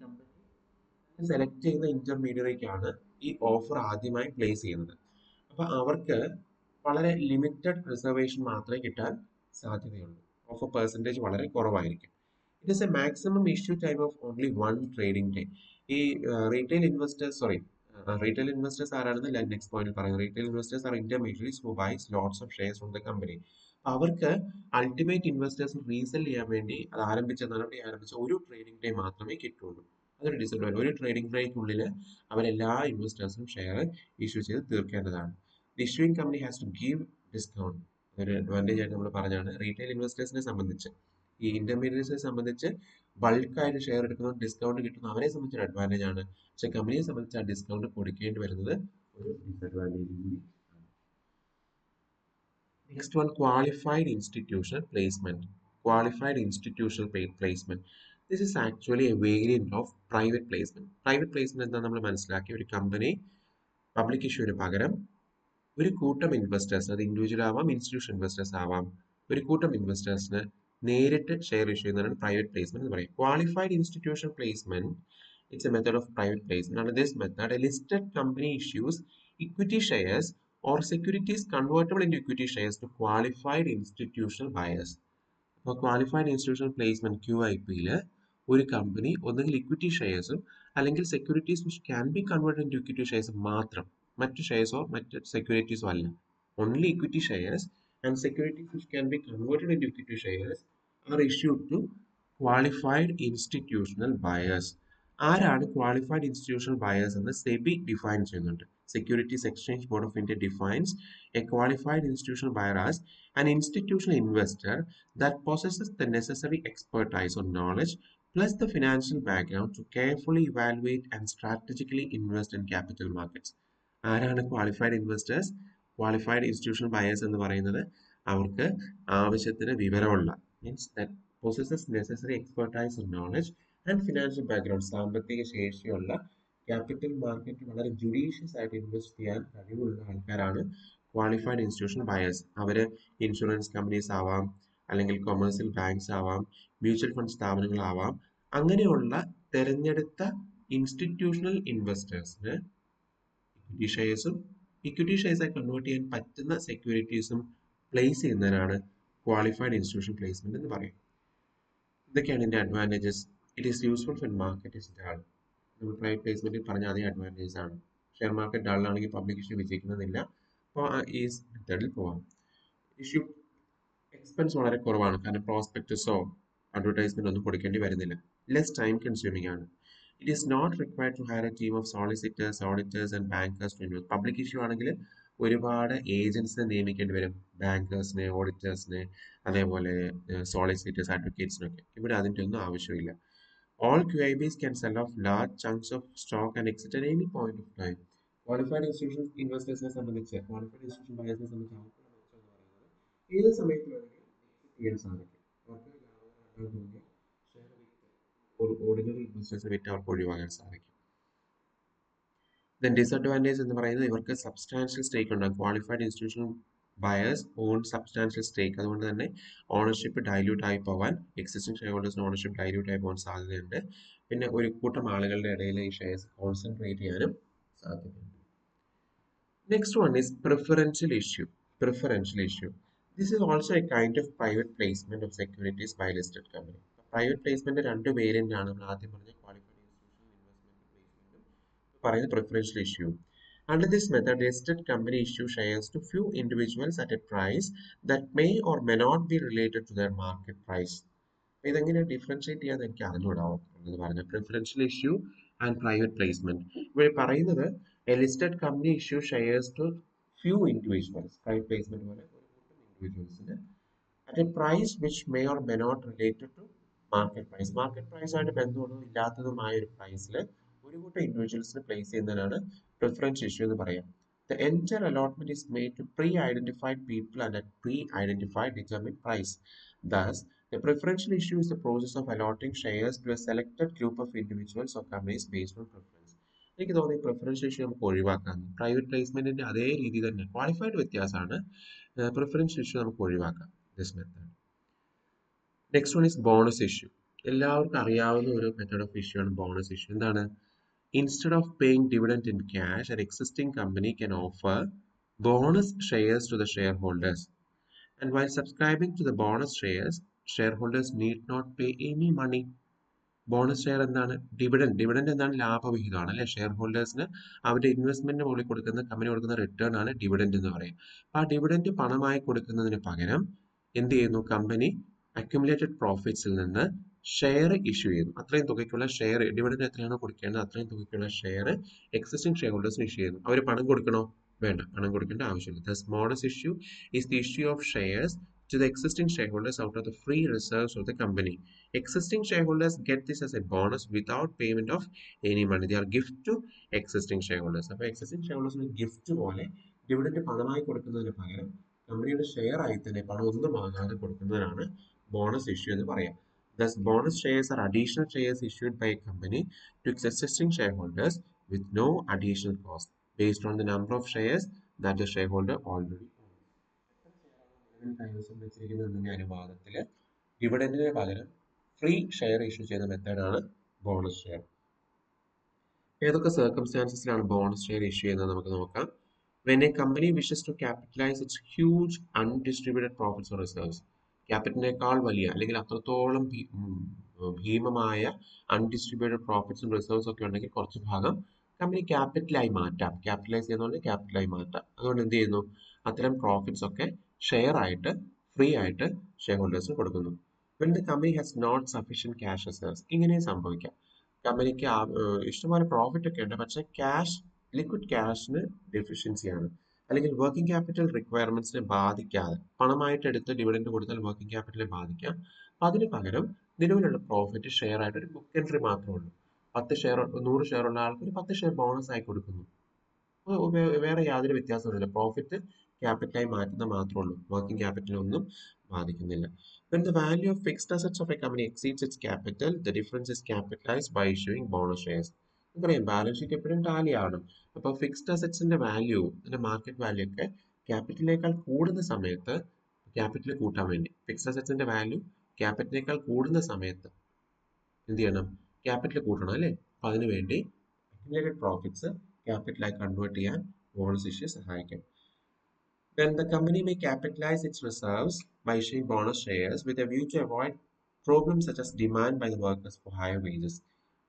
Company select ചെയ്യുന്ന ഇന്റർമീഡിയറിക്കാണ് ഈ ഓഫർ ആദ്യമായി പ്ലേസ് ചെയ്യുന്നത്. അപ്പൊ അവർക്ക് വളരെ ലിമിറ്റഡ് റിസർവേഷൻ മാത്രമേ കിട്ടാൻ സാധ്യതയുള്ളൂ. ഓഫർ പെർസെൻറ്റേജ് വളരെ കുറവായിരിക്കും. It is a maximum issue time of only 1 trading day. ഈ റീറ്റെയിൽ ഇൻവെസ്റ്റേഴ്സ് ആരാണെന്ന് നെക്സ്റ്റ് പോയിന്റിൽ പറയുന്നത്. Retail investors are intermediaries who buys lots of shares from the company. അവർക്ക് അൾട്ടിമേറ്റ് ഇൻവെസ്റ്റേഴ്സ് റീസെൽ ചെയ്യാൻ വേണ്ടി അത് നടപടി ആരംഭിച്ച ഒരു ട്രേഡിംഗ് ഡേ മാത്രമേ കിട്ടുള്ളൂ. അതൊരു ഡിസഡ്വാൻറ്റേജ്. ഒരു ട്രേഡിംഗ് ഡേക്കുള്ളിൽ അവരെല്ലാ ഇൻവെസ്റ്റേഴ്സിനും ഷെയർ ഇഷ്യൂ ചെയ്ത് തീർക്കേണ്ടതാണ്. The issuing company has to give discount. ഒരു അഡ്വാൻറ്റേജ് ആയിട്ട് നമ്മൾ പറഞ്ഞാണ്. റീറ്റെയിൽ ഇൻവെസ്റ്റേഴ്സിനെ സംബന്ധിച്ച്, ഈ ഇന്റർമീഡിയറ്റ്സിനെ സംബന്ധിച്ച് ബൾക്കായിട്ട് ഷെയർ എടുക്കുന്ന ഡിസ്കൗണ്ട് കിട്ടുന്ന അവരെ സംബന്ധിച്ചൊരു അഡ്വാൻറ്റേജ് ആണ്. പക്ഷെ കമ്പനിയെ സംബന്ധിച്ച് ആ ഡിസ്കൗണ്ട് കൊടുക്കേണ്ടി വരുന്നത് ഒരു ഡിസഡ്വാൻറ്റേജ് കൂടി. Next one, qualified institutional placement. Qualified institutional placement. This is actually a variant of private placement. Private placement എന്താ നമ്മൾ മനസ്സിലാക്കി? ഒരു കമ്പനി പബ്ലിക് ഇഷ്യൂവിന് പകരം ഒരു കൂട്ടം ഇൻവെസ്റ്റേഴ്സ്, അത് ഇൻഡിവിജ്വൽ ആവാം, ഇൻസ്റ്റിറ്റ്യൂഷൻ ഇൻവെസ്റ്റേഴ്സ് ആവാം, ഒരു കൂട്ടം ഇൻവെസ്റ്റേഴ്സിന് നേരിട്ട് ഷെയർ ഇഷ്യൂ ചെയ്യുന്നതാണ് പ്രൈവറ്റ് പ്ലേസ്മെന്റ് എന്ന് പറയും. Qualified institution placement, it's A method of private placement. Under this method, a listed company issues equity shares or securities convertible into equity shares to qualified institutional buyers. അപ്പോൾ qualified institutional placement QIP-യിൽ ഒരു company ഒന്നുകിൽ equity ഷെയർസും അല്ലെങ്കിൽ securities which can be converted into equity shares മാത്രം, മറ്റു ഷെയർസോ മറ്റ് സെക്യൂരിറ്റീസോ അല്ല, only equity shares and securities which can be converted into equity shares are issued to qualified institutional buyers. ആരാണ് ക്വാളിഫൈഡ് ഇൻസ്റ്റിറ്റ്യൂഷണൽ ബയേഴ്സ് എന്ന് സെബി ഡിഫൈൻ ചെയ്യുന്നുണ്ട്. Securities Exchange Board of India defines a qualified institutional buyer as an institutional investor that possesses the necessary expertise or knowledge plus the financial background to carefully evaluate and strategically invest in capital markets. ആരാണ് qualified investors? Qualified institutional buyers എന്ന് പറയുന്നത് അവർക്ക് ആവശ്യത്തിന് വിവരമുള്ള, means that possesses necessary expertise or knowledge and financial background, സാമ്പത്തിക ശേഷിയുള്ള, capital മാർക്കറ്റിൽ വളരെ ജുഡീഷ്യസ് ആയിട്ട് ഇൻവെസ്റ്റ് ചെയ്യാൻ കഴിവുള്ള ആൾക്കാരാണ് ക്വാളിഫൈഡ് ഇൻസ്റ്റിറ്റ്യൂഷണൽ ബയേഴ്സ്. അവർ ഇൻഷുറൻസ് കമ്പനീസ് ആവാം, അല്ലെങ്കിൽ കൊമേഴ്സ്യൽ ബാങ്ക്സ് ആവാം, മ്യൂച്വൽ ഫണ്ട് സ്ഥാപനങ്ങളാവാം. അങ്ങനെയുള്ള തെരഞ്ഞെടുത്ത ഇൻസ്റ്റിറ്റ്യൂഷണൽ ഇൻവെസ്റ്റേഴ്സിന് ഇക്വിറ്റി ഷെയർസായി കൺവേർട്ട് ചെയ്യാൻ പറ്റുന്ന സെക്യൂരിറ്റീസും പ്ലേസ് ചെയ്യുന്നതിനാണ് ക്വാളിഫൈഡ് ഇൻസ്റ്റിറ്റ്യൂഷൻ പ്ലേസ്മെന്റ് എന്ന് പറയും. ഇതൊക്കെയാണ് ഇതിന്റെ advantages. It is useful for market is dull. നമ്മൾ പ്രൈവറ്റ് പ്ലേസ്മെന്റിൽ പറഞ്ഞ അതേ അഡ്വാൻറ്റേജ് ആണ്. ഷെയർ മാർക്കറ്റ് ഡൾ ആണെങ്കിൽ പബ്ലിക് ഇഷ്യൂ വിജയിക്കുന്നതില്ല. അപ്പോൾ ഈ മെത്തേഡിൽ പോവാം. ഇഷ്യൂ എക്സ്പെൻസ് വളരെ കുറവാണ്, കാരണം പ്രോസ്പെക്ടസോ അഡ്വർടൈസ്മെന്റ് ഒന്നും കൊടുക്കേണ്ടി വരുന്നില്ല. ലെസ് ടൈം കൺസ്യൂമിംഗ് ആണ്. It is not required to hire a team of solicitors, auditors and bankers to invest. Public issue ആണെങ്കിൽ ഒരുപാട് ഏജൻസിനെ നിയമിക്കേണ്ടി വരും. ബാങ്കേഴ്സിനെ, ഓഡിറ്റേഴ്സിനെ, അതേപോലെ സോളിസിറ്റേഴ്സ്, അഡ്വക്കേറ്റ്സിനൊക്കെ. ഇവിടെ അതിൻ്റെ ഒന്നും ആവശ്യമില്ല. All QIBs can sell off large chunks of stock and exit at any point of time. Qualified institution ഇൻവെസ്റ്റേഴ്സിനെ സംബന്ധിച്ച്, ക്വാളിഫൈഡ് ഇൻസ്റ്റിറ്റ്യൂഷൻ ബയേഴ്സിനെ സംബന്ധിച്ച് അവർക്കുള്ള മെച്ചം എന്ന് പറയുന്നത് ഏത് സമയത്ത് വേണമെങ്കിലും exit ചെയ്യാൻ സാധിക്കും. അവർക്ക് ലാഭം തോന്നിയ ഷെയർ വിറ്റ് ഓർഡിനറി ഇൻവെസ്റ്റേഴ്സിനെ വിറ്റ് അവർക്ക് ഒഴിവാക്കാൻ സാധിക്കും. ദെൻ ഡിസഡ്വാൻറ്റേജ് എന്ന് പറയുന്നത് ഇവർക്ക് സബ്സ്റ്റാൻഷ്യൽ സ്റ്റേക്ക് ഉണ്ടാകും. Qualified institutional buyers own substantial stake. അതുകൊണ്ട് തന്നെ ഓണർഷിപ്പ് ഡൈല്യൂട്ട് ആയി പോകാൻ, എക്സിസ്റ്റിംഗ് ഷെയർ ഹോൾഡേഴ്സിന് ഓണർഷിപ്പ് ഡൈല്യൂട്ട് ആയി പോകാൻ സാധ്യതയുണ്ട്. പിന്നെ ഒരു കൂട്ടം ആളുകളുടെ ഇടയിൽ ഈ ഷെയർസ് കോൺസെൻട്രേറ്റ് ചെയ്യാനും സാധ്യതയുണ്ട്. Next one is preferential issue. Preferential issue. This is also a kind of private placement of securities by listed company. Private placement രണ്ട് വേരിയന്റ് ആണ്. നമ്മൾ ആദ്യം പറഞ്ഞ ക്വാളിഫൈഡ് ഇൻസ്റ്റിറ്റ്യൂഷണൽ ഇൻവെസ്റ്റ്മെന്റ് പ്ലേസ്മെന്റും പറയുന്ന preferential issue. Under this method, listed company issue shares to few individuals at a price that may or may not be related to their market price. ഇതെങ്ങനെ differentiate ചെയ്യാൻ എനിക്ക് അറിഞ്ഞുകൂടാവും എന്ന് പറഞ്ഞ preferential issue and private placement. ഇവിടെ പറയുന്നത് a listed company issue shares to few individuals. Private placement പോലെ ഒരു കൂട്ടം ഇൻഡിവിജ്വൽസിന് at a price which may or may not related to market price. Market പ്രൈസായിട്ട് ബന്ധമുള്ളതും ഇല്ലാത്തതുമായ ഒരു പ്രൈസിൽ ഒരു കൂട്ടം ഇൻഡിവിജ്വൽസിന് പ്ലേസ് ചെയ്യുന്നതിനാണ് പ്രിഫറൻസ് ഇഷ്യൂ എന്ന് പറയാം. The entire allotment is made to pre-identified people and at pre-identified determined price. Thus, the preferential issue is the process of allotting shares to a selected group of individuals or companies based on preference. എനിക്ക് തോന്നി preferential issue നമുക്ക് ഒഴിവാക്കാം. Private പ്ലേസ്മെന്റിന്റെ അതേ രീതി തന്നെ, qualified വ്യത്യാസമാണ്. Preferential issue നമുക്ക് ഒഴിവാക്കാം this method. Next one is bonus issue. എല്ലാവർക്കും അറിയാവുന്ന ഒരു മെത്തേഡ് ഓഫ് ഇഷ്യൂ ആണ് ബോണസ് ഇഷ്യൂ. എന്താണ്? Instead of paying dividend in cash, an existing company can offer bonus shares to the shareholders. And while subscribing to the bonus shares, shareholders need not pay any money. Bonus share എന്താണ്? Dividend. Dividend എന്താണ്? ലാഭവിഹിതമാണ് അല്ലെ. Share ഹോൾഡേഴ്സിന് അവരുടെ ഇൻവെസ്റ്റ്മെന്റിന് മുകളിൽ കൊടുക്കുന്ന, company കൊടുക്കുന്ന return ആണ് dividend എന്ന് പറയും. ആ ഡിവിഡൻഡ് പണമായി കൊടുക്കുന്നതിന് പകരം എന്ത് ചെയ്യുന്നു? കമ്പനി അക്യുമുലേറ്റഡ് പ്രോഫിറ്റ്സിൽ നിന്ന് ഷെയർ ഇഷ്യൂ ചെയ്യുന്നു. അത്രയും തുകയ്ക്കുള്ള ഷെയർ, ഡിവിഡൻഡ് എത്രയാണോ കൊടുക്കേണ്ടത് അത്രയും തുകയ്ക്കുള്ള ഷെയർ എക്സിസ്റ്റിംഗ് ഷെയർ ഹോൾഡേഴ്സിന് ഇഷ്യൂ ചെയ്യുന്നു. അവർ പണം കൊടുക്കണോ? വേണ്ട, പണം കൊടുക്കേണ്ട ആവശ്യമില്ല. Thus, bonus issue is the issue of shares to the existing shareholders out of the free reserves of the company. Existing shareholders get this as a bonus without payment of any money. They are gift to existing shareholders. അപ്പോൾ existing shareholders gift പോലെ dividend പണമായി കൊടുക്കുന്നതിന് പകരം കമ്പനിയുടെ share ആയി തന്നെ പണം ഒന്നും വാങ്ങാതെ കൊടുക്കുന്നതിനാണ് ബോണസ് ഇഷ്യൂ എന്ന് പറയാം. Thus, bonus shares are additional shares issued by a company to its existing shareholders with no additional cost based on the number of shares that the shareholder already owns. കൈവശം വെച്ചിരിക്കുന്നതിന്റെ അനുപാതത്തിൽ ഡിവിഡൻഡിന് പകരം free share issue ചെയ്യുന്ന മെത്തേഡാണ് bonus share. ഏതൊക്കെ സർക്കംസ്റ്റാൻസസിലാണ് bonus share issue ചെയ്യുന്നത് നമുക്ക് നോക്കാം. When a company wishes to capitalize its huge undistributed profits or reserves, ക്യാപിറ്റലിനേക്കാൾ വലിയ അല്ലെങ്കിൽ അത്രത്തോളം ഭീമമായ അൺഡിസ്ട്രിബ്യൂട്ടഡ് പ്രോഫിറ്റ്സും റിസർവ്സ് ഒക്കെ ഉണ്ടെങ്കിൽ കുറച്ച് ഭാഗം കമ്പനി ക്യാപിറ്റലായി മാറ്റാം. ക്യാപിറ്റലൈസ് ചെയ്യുന്നതുകൊണ്ട് ക്യാപിറ്റലായി മാറ്റാം. അതുകൊണ്ട് എന്ത് ചെയ്യുന്നു? അത്തരം പ്രോഫിറ്റ്സ് ഒക്കെ ഷെയർ ആയിട്ട് ഫ്രീ ആയിട്ട് ഷെയർ ഹോൾഡേഴ്സിന് കൊടുക്കുന്നു. When the company has not sufficient cash reserves, ഇങ്ങനെയും സംഭവിക്കാം. കമ്പനിക്ക് ഇഷ്ടംപോലെ പ്രോഫിറ്റ് ഒക്കെ ഉണ്ട്, പക്ഷേ ലിക്വിഡ് ക്യാഷിന് ഡെഫിഷ്യൻസിയാണ്, അല്ലെങ്കിൽ വർക്കിംഗ് ക്യാപിറ്റൽ റിക്വയർമെന്റ്സിനെ ബാധിക്കാതെ പണമായിട്ട് എടുത്ത് ഡിവിഡൻഡ് കൊടുത്താൽ വർക്കിംഗ് ക്യാപിറ്റലിനെ ബാധിക്കാം. അതിന് പകരം നിലവിലുള്ള പ്രോഫിറ്റ് ഷെയർ ആയിട്ട് ഒരു ബുക്ക് എൻട്രി മാത്രമേ ഉള്ളൂ. 100 ഷെയർ ഉള്ള ആൾക്ക് ഒരു 10 ഷെയർ ബോണസ് ആയി കൊടുക്കുന്നു. വേറെ യാതൊരു വ്യത്യാസമില്ല. പ്രോഫിറ്റ് ക്യാപിറ്റലായി മാറ്റുന്ന മാത്രമേ ഉള്ളൂ, വർക്കിംഗ് ക്യാപിറ്റലൊന്നും ബാധിക്കുന്നില്ല. When the value of fixed assets of a company exceeds its capital, the difference is capitalized by issuing bonus shares. നമുക്കറിയാം ബാലൻസ് ഷീറ്റ് എപ്പോഴും ടാലി ആവണം. അപ്പോൾ ഫിക്സ്ഡ് അസറ്റ്സിന്റെ വാല്യൂ, അതിന്റെ മാർക്കറ്റ് വാല്യൂ ഒക്കെ ക്യാപിറ്റലിനേക്കാൾ കൂടുന്ന സമയത്ത് ക്യാപിറ്റൽ കൂട്ടാൻ വേണ്ടി, ഫിക്സ്ഡ് അസറ്റ്സിന്റെ വാല്യൂ ക്യാപിറ്റലിനേക്കാൾ കൂടുന്ന സമയത്ത് എന്ത് ചെയ്യണം? ക്യാപിറ്റൽ കൂട്ടണം അല്ലേ. അപ്പൊ അതിനു വേണ്ടി അക്യുമുലേറ്റഡ് പ്രോഫിറ്റ്സ് ക്യാപിറ്റലായി കൺവേർട്ട് ചെയ്യാൻ ബോണസ് ഇഷ്യൂ സഹായിക്കും. Then the company may capitalize its reserves by issuing bonus shares with a view to avoid problems such as demand by the workers for higher wages.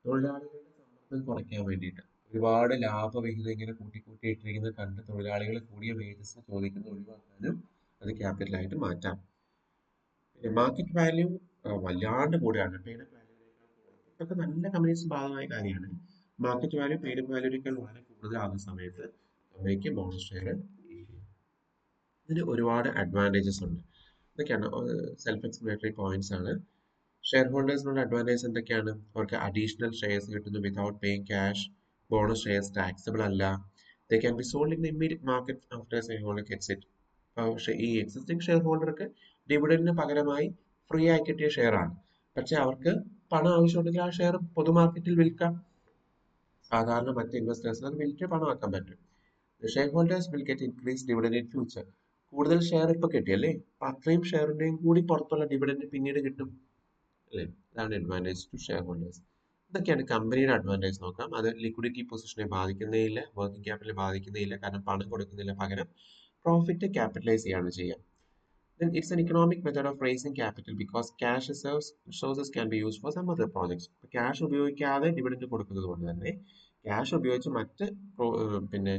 തൊഴിലാളികളുടെ സമ്മർദ്ദം കുറയ്ക്കാൻ വേണ്ടിയിട്ട് ഒരുപാട് ലാഭവിഹിതം ഇങ്ങനെ കൂട്ടി ഇട്ടിരിക്കുന്നത് കണ്ട് തൊഴിലാളികൾ കൂടിയ വേജസിന് ചോദിക്കുന്നത് ഒഴിവാക്കാനും അത് ക്യാപിറ്റലായിട്ട് മാറ്റാം. പിന്നെ മാർക്കറ്റ് വാല്യൂ വല്ലാണ്ട് കൂടെയാണ്, പെയ്ഡ് വാല്യൂവിനേക്കാൾ കൂടുതൽ. ഇതൊക്കെ നല്ല കമ്പനീസിന് ഭാഗമായ കാര്യമാണ്. മാർക്കറ്റ് വാല്യൂ പെയ്ഡ് വാല്യൂവിനേക്കാൾ വളരെ കൂടുതലാകുന്ന സമയത്ത് കമ്പനിക്ക് ബോണസ് ഷെയർ ഇതിന് ഒരുപാട് അഡ്വാൻറ്റേജസ് ഉണ്ട്. ഇതൊക്കെയാണ് സെൽഫ് എക്സ്പ്ലനേറ്ററി പോയിന്റ്സ് ആണ്. ഷെയർ ഹോൾഡേഴ്സിനുള്ള അഡ്വാൻറ്റേജ് എന്തൊക്കെയാണ്? അവർക്ക് അഡീഷണൽ ഷെയർസ് കിട്ടുന്നു without paying cash. Bonus shares taxable അല്ല. They can be sold in the immediate market after share holder gets it. പക്ഷേ ഈ എക്സിസ്റ്റിംഗ് ഷെയർ ഹോൾഡർക്ക് ഡിവിഡൻഡിന് പകരമായി ഫ്രീ ആയി കിട്ടിയ ഷെയർ ആണ്. പക്ഷെ അവർക്ക് പണം ആവശ്യമുണ്ടെങ്കിൽ ആ ഷെയർ പൊതുമാർക്കറ്റിൽ വിൽക്കാം. സാധാരണ മറ്റ് ഇൻവെസ്റ്റേഴ്സിന് അത് വിൽറ്റ് പണമാക്കാൻ പറ്റും. Share holders will get increase dividend in future. കൂടുതൽ ഷെയർ ഇപ്പൊ കിട്ടിയല്ലേ, അപ്പൊ അത്രയും ഷെയറിന്റെയും കൂടി പുറത്തുള്ള ഡിവിഡൻഡ് പിന്നീട് കിട്ടും അല്ലേ. ഇതാണ് അഡ്വാൻറ്റേജ് ടു ഷെയർ ഹോൾഡേഴ്സ്. ഇതൊക്കെയാണ് കമ്പനിയുടെ അഡ്വാൻറ്റേജ്. നോക്കാം. അത് ലിക്വിഡിറ്റി പൊസിഷനെ ബാധിക്കുന്നേയില്ല, വർക്കിംഗ് ക്യാപിറ്റലിനെ ബാധിക്കുന്നേയില്ല, കാരണം പണം കൊടുക്കുന്നില്ല, പകരം പ്രോഫിറ്റ് ക്യാപിറ്റലൈസ് ചെയ്യാണ് ചെയ്യുക. Then it's an economic method of raising capital because cash resources can be used for some other projects. Cash ഉപയോഗിക്കാതെ ഡിവിഡൻഡ് കൊടുക്കുന്നത് കൊണ്ട് തന്നെ ക്യാഷ് ഉപയോഗിച്ച് മറ്റ് പിന്നെ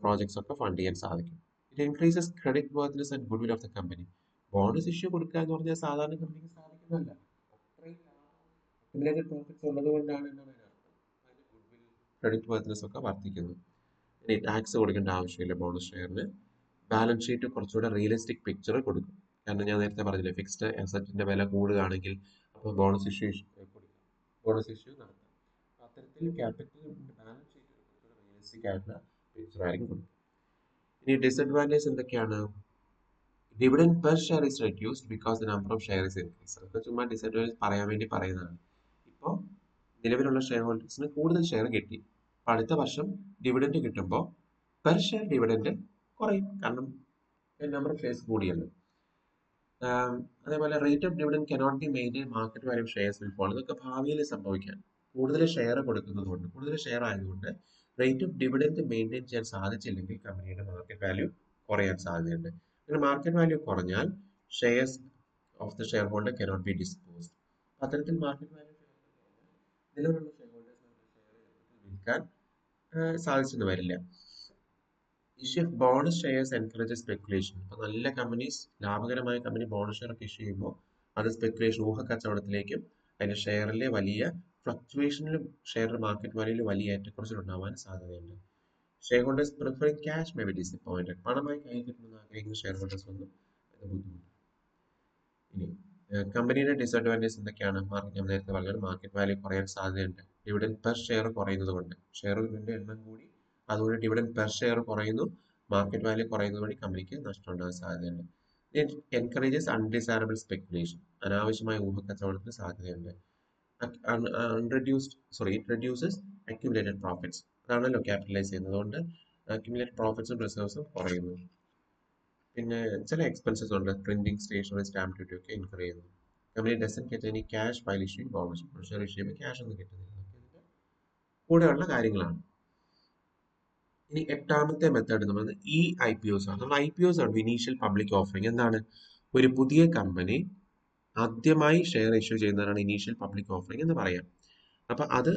പ്രോജക്ട്സ് ഒക്കെ ഫണ്ട് ചെയ്യാൻ സാധിക്കും. It increases credit worthiness and good will of the company. Bonus issue കൊടുക്കുക എന്ന് പറഞ്ഞാൽ സാധാരണ കമ്പനിക്ക് സാധിക്കുന്നതല്ല. അത്രയും അക്യുമുലേറ്റഡ് പ്രോഫിറ്റ്സ് ഉള്ളത് കൊണ്ടാണ് എന്താണ് അതിനർത്ഥം, അതിന്റെ ഗുഡ് വിൽ ക്രെഡിറ്റ് വർത്തിനെസ് ഒക്കെ വർദ്ധിക്കുന്നു. ഇനി ടാക്സ് കൊടുക്കേണ്ട ആവശ്യമില്ല ബോണസ് ഷെയറിന്. ബാലൻസ് ഷീറ്റ് കുറച്ചുകൂടെ റിയലിസ്റ്റിക് പിക്ചർ കൊടുക്കും. കാരണം ഞാൻ നേരത്തെ പറഞ്ഞില്ലേ, ഫിക്സ്ഡ് അസറ്റിന്റെ വില കൂടുകയാണെങ്കിൽ അപ്പോൾ ബോണസ് ഇഷ്യൂ കൊടുക്കാം, ബോണസ് ഇഷ്യൂ നടത്താം. അത്തരത്തിൽ ക്യാപിറ്റൽ ബാലൻസ് ഷീറ്റ് കുറച്ചുകൂടെ റിയലിസ്റ്റിക് ആയിട്ടുള്ള പിക്ചർ ആയിരിക്കും കൊടുക്കും. ഇനി ഡിസഡ്വാൻറ്റേജ് എന്തൊക്കെയാണ്? Dividend per share is reduced because the number of share is increase. അതൊക്കെ ചുമ്മാ ഡിസഡ്വാൻറ്റേജ് പറയാൻ വേണ്ടി പറയുന്നതാണ്. ഇപ്പോൾ നിലവിലുള്ള ഷെയർ ഹോൾഡേഴ്സിന് കൂടുതൽ ഷെയർ കിട്ടി, അപ്പോൾ അടുത്ത വർഷം ഡിവിഡൻഡ് കിട്ടുമ്പോൾ പെർ ഷെയർ ഡിവിഡൻഡ് കുറയും, കാരണം നമ്പർ ഓഫ് ഷെയർസ് കൂടിയല്ലോ. അതേപോലെ rate of dividend cannot be maintain market value shares will fall. ഇതൊക്കെ ഭാവിയിൽ സംഭവിക്കാം. കൂടുതൽ ഷെയർ കൊടുക്കുന്നത് കൊണ്ട്, കൂടുതൽ ഷെയർ ആയതുകൊണ്ട് റേറ്റ് ഓഫ് ഡിവിഡൻഡ് മെയിൻറ്റെയിൻ ചെയ്യാൻ സാധിച്ചില്ലെങ്കിൽ കമ്പനിയുടെ മാർക്കറ്റ് വാല്യൂ കുറയാൻ സാധ്യതയുണ്ട്. അങ്ങനെ മാർക്കറ്റ് വാല്യൂ കുറഞ്ഞാൽ shares of the share holder cannot be disposed. അത്തരത്തിൽ മാർക്കറ്റ് വാല്യൂ നിലവിലുള്ള ഷെയർ ഹോൾഡേഴ്സ് വിൽക്കാൻ സാധിച്ചെന്ന് വരില്ല. Issue of bonus shares encourages speculation. അപ്പോൾ നല്ല കമ്പനീസ്, ലാഭകരമായ കമ്പനി ബോണസ് ഷെയർ ഒക്കെ ഇഷ്യൂ ചെയ്യുമ്പോൾ അത് സ്പെക്കുലേഷൻ, ഊഹക്കച്ചവടത്തിലേക്കും അതിന്റെ ഷെയറിലെ വലിയ ഫ്ലക്ച്വേഷനിലും ഷെയർ മാർക്കറ്റ് വാല്യൂവിൽ വലിയ ഏറ്റക്കുറച്ചിലുണ്ടാവാൻ സാധ്യതയുണ്ട്. Share holders preferring cash may be disappointed. പണമായി കൈ കിട്ടണമെന്ന് ആഗ്രഹിക്കുന്ന ഷെയർ ഹോൾഡേഴ്സ് ഒന്നും അത് ബുദ്ധിമുട്ടാണ്. ഇനി കമ്പനിയുടെ ഡിസഡ്വാൻറ്റേജ് എന്തൊക്കെയാണ്? ഞാൻ നേരത്തെ പറഞ്ഞത് മാർക്കറ്റ് വാല്യൂ കുറയാൻ സാധ്യതയുണ്ട്. ഡിവിഡൻഡ് പെർ ഷെയർ കുറയുന്നത് കൊണ്ട്, ഷെയറുകളുടെ എണ്ണം കൂടി, അതുകൊണ്ട് ഡിവിഡൻഡ് പെർ ഷെയർ കുറയുന്നു, മാർക്കറ്റ് വാല്യൂ കുറയുന്നത് വഴി കമ്പനിക്ക് നഷ്ടം ഉണ്ടാകാൻ സാധ്യതയുണ്ട്. Encourages undesirable speculation. അനാവശ്യമായ ഊഹക്കച്ചവടത്തിന് സാധ്യതയുണ്ട്. It reduces accumulated profits. അതാണല്ലോ ക്യാപിറ്റലൈസ് ചെയ്യുന്നത്, അതുകൊണ്ട് അക്യുമുലേറ്റഡ് പ്രോഫിറ്റ്സും റിസർവ്സും കുറയുന്നു. പിന്നെ ചില എക്സ്പെൻസസ് ഉണ്ട്, പ്രിന്റിംഗ്, സ്റ്റേഷനറി, സ്റ്റാമ്പ് ഡ്യൂട്ടി ഒക്കെ ഇൻകർ ചെയ്യുന്നു. Company doesn't get any cash while issuing bonus. Share issue ചെയ്യുമ്പോൾ ക്യാഷ് ഒന്നും കിട്ടുന്നില്ല. ഇതിന്റെ കൂടെയുള്ള കാര്യങ്ങളാണ്. ഇനി എട്ടാമത്തെ മെത്തേഡ് എന്ന് പറയുന്നത് IPOs ആണ്. നമ്മൾ IPOs ആണ്, ഇനീഷ്യൽ പബ്ലിക് ഓഫറിംഗ്. എന്താണ്? ഒരു പുതിയ കമ്പനി ആദ്യമായി ഷെയർ ഇഷ്യൂ ചെയ്യുന്നതാണ് ഇനീഷ്യൽ പബ്ലിക് ഓഫറിംഗ് എന്ന് പറയാം. അപ്പൊ അത്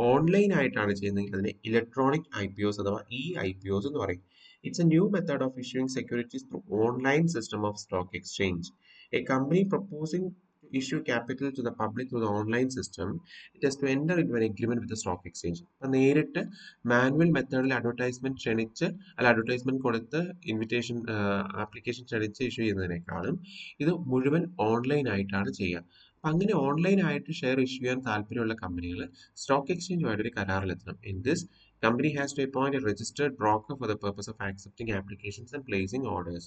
ഓൺലൈൻ ആയിട്ടാണ് ചെയ്യുന്നതെങ്കിൽ അതിനെ ഇലക്ട്രോണിക് IPOs അഥവാ IPOs എന്ന് പറയും. It's a new method of issuing securities through online system of stock exchange. A company proposing to issue capital to the public through the online system, it has to enter into an agreement with the stock exchange. അപ്പൊ നേരിട്ട് manual മെത്തേഡിൽ advertisement ക്ഷണിച്ച്, അല്ല advertisement കൊടുത്ത് invitation application ക്ഷണിച്ച് issue ചെയ്യുന്നതിനേക്കാളും ഇത് മുഴുവൻ online ആയിട്ടാണ് ചെയ്യുക. അപ്പൊ അങ്ങനെ ഓൺലൈൻ ആയിട്ട് ഷെയർ ഇഷ്യൂ ചെയ്യാൻ താല്പര്യമുള്ള കമ്പനികൾ സ്റ്റോക്ക് എക്സ്ചേഞ്ചുമായിട്ട് ഒരു കരാറിലെത്തണം. In this company has to appoint a registered broker for the purpose of accepting applications and placing orders.